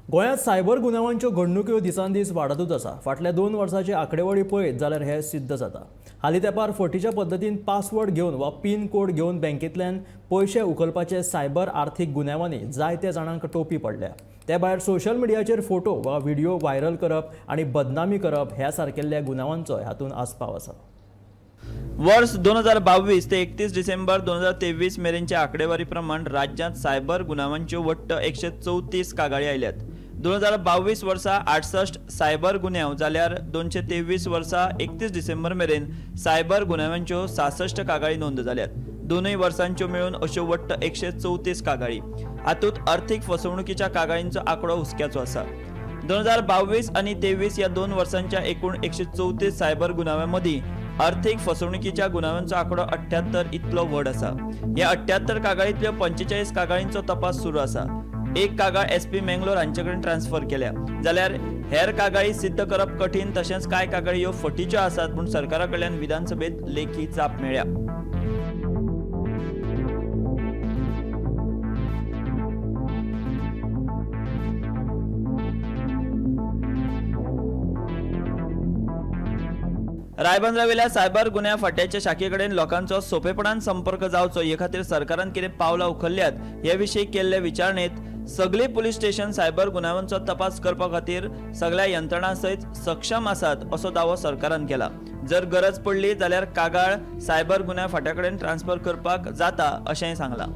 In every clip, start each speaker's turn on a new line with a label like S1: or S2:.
S1: गोंयांत सायबर गुन्यांवांच्यो घडणुको दिसान दीस वाडतूच आसा। फाटल्या 2 वर्सांची आंकडेवारी पळयत जाल्यार हें सिद्ध जाता। हालीं तेंपार फटीच्या पद्दतीन पासवर्ड घेवन वा पिन कोड घेवन बँकेंतल्यान पयशे उखलपाचे सायबर आर्थीक गुन्यांवांनी जायत्या जाणांक टोपी पडल्या। ते भायर सोशल मिडियाचेर फोटो वा व्हिडिओ व्हायरल करप आनी बदनामी करप ह्या सारकेल्ल्या गुन्यांवांचोय हातूंत आस्पाव आसा।
S2: वर्ष 2022 ते 31 डिसेंबर 2023 मेरेनच्या आंकडेवारी प्रमाण राज्यांत सायबर गुन्यांवांच्यो वट्ट 134 कागाळी आयल्यात। 2022 वर्सा 68 सायबर गुन्यांव जाल्यार 223 वर्सा 31 डिसेंबर मेरेन सायबर गुन्यांवांच्यो 66 कागाळी नोंद जाल्यात। दोनूय वर्सांच्यो मेळून अश्यो वट्ट 134 कागाळी। हातूंत अर्थीक फसवणुकीच्या कागाळींचो आंकडो हुस्क्याचो आसा। 2022 आनी 23 ह्या 2 वर्सांच्या एकूण 134 सायबर गुन्यांवांमदीं आर्थीक फसवणुकीच्या गुन्यांवांचो आंकडो 78 इतलो व्हड आसा। ह्या 78 कागाळींतल्यो 45 कागाळींचो तपास सुरू आसा। एक कागाळ SP मेंगलोर हांचे कडेन ट्रान्सफर केल्या, जाल्यार हेर कागाळी सिद्ध करप कठीण। तशेंच कांय कागाळी ह्यो फटीच्यो आसात म्हूण सरकारा कडल्यान विधानसभेत लेखी जाप मेळ्ळ्या। रायबंदरावेल्या सायबर गुन्यांव फाट्याच्या शाखे कडेन लोकांचो सोंपेपणान संपर्क जावचो हे खातीर सरकारान कितें पावलां उखल्ल्यात हे विशीं केल्ले विचारणेंत सगळीं पुलीस स्टेशन सायबर गुन्यांवांचो तपास करपा खातीर सगळ्या यंत्रणा सयत सक्षम आसात असो दावो सरकारान केला। जर गरज पडली जाल्यार कागाळ सायबर गुन्यांव फाट्या कडेन ट्रान्सफर करपाक जाता अशेंय सांगलां।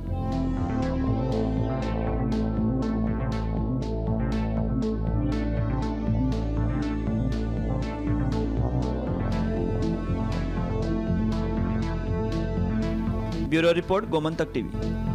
S2: Bureau report, Gomantak TV.